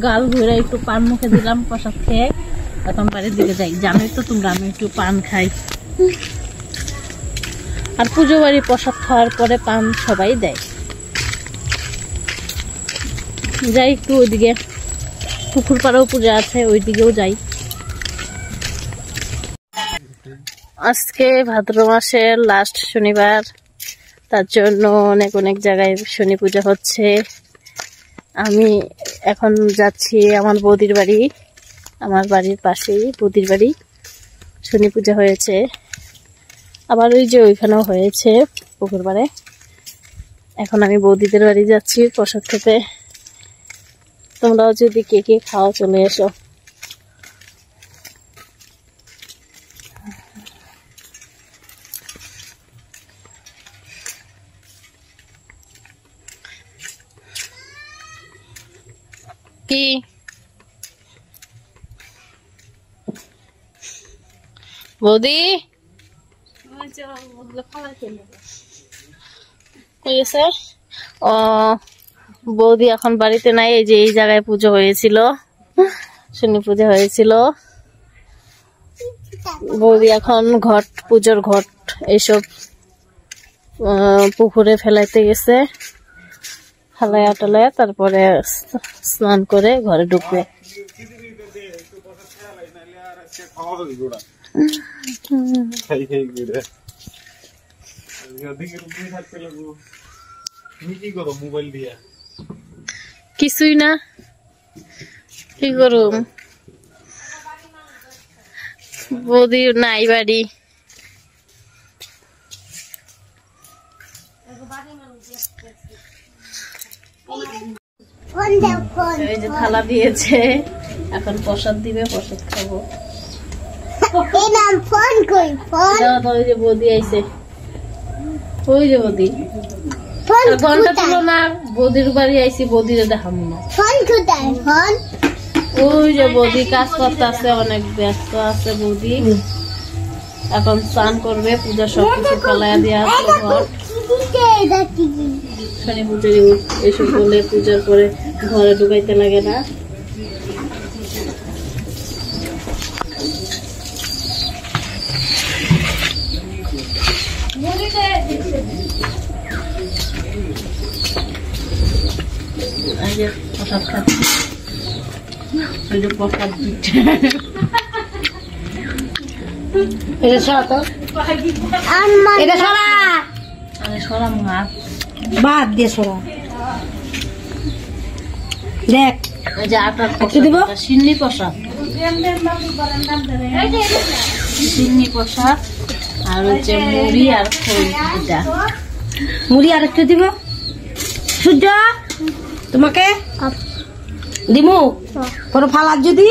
গাল ধরে একটু পান মুখে দিলাম প্রসাদ খেয়ে এখন বাড়ির দিকে যাই। জানোই তো তোমরা আমি একটু পান খাই, আর পুজো বাড়ি প্রসাদ খাওয়ার পরে পান সবাই দেয়। যাই একটু ওইদিকে, পুকুর পাড়েও পূজা আছে, ওইদিকেও যাই। আজকে ভাদ্র মাসের লাস্ট শনিবার, তার জন্য অনেক অনেক জায়গায় শনি পূজা হচ্ছে। আমি এখন যাচ্ছি আমার বৌদির বাড়ি, আমার বাড়ির পাশেই বৌদির বাড়ি। শনি পূজা হয়েছে, আবার ওই যে ওইখানেও হয়েছে পুকুর পাড়ে। এখন আমি বৌদিদের বাড়ি যাচ্ছি প্রসাদ খেতে। তোমরাও যদি কে কে খাওয়া চলে এসো। কি বৌদি কইছে? ও বৌদি এখন বাড়িতে নাই, এই যে এই জায়গায় পুজো হয়েছিল, শনি পূজা হয়েছিল। বৌদি এখন ঘট, পুজোর ঘট এইসব পুকুরে ফেলাইতে গেছে, ফেলাইয়া টালাইয়া তারপরে স্নান করে ঘরে ঢুকবে। কিছুই না, কি করুম, বৌদি নাই বাড়ি। এই যে থালা দিয়েছে, এখন প্রসাদ দিবে, প্রসাদ খাবো। ওই যে বৌদি আইছে, ওই যে বৌদি ঘন্টা তুলো না, বৌদির বাড়ি আইসি, বৌদিরে দেখাবো না। ওই যে বৌদি কাজ করতে আছে, অনেক ব্যস্ত আছে বৌদি। এখন স্নান করবে, পূজা সবকিছু ফেলাইয়া দিয়া আসলো ঘর। শনি পুজোর এসব বলে পূজার পরে ঘরে ঢুকাইতে লাগে না। প্রসাদ খাচ্ছি, প্রসাদ দিচ্ছে। বাদ দিয়ে সরা দেখ, সিন্নি প্রসাদ, সিন্নি প্রসাদ, আর হচ্ছে মুড়ি আর খই। মুড়ি আর একটু দিব। সূর্য তোমাকে দিমু কোনো ফালার যদি।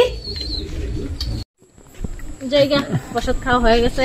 জায়গা প্রসাদ খাওয়া হয়ে গেছে।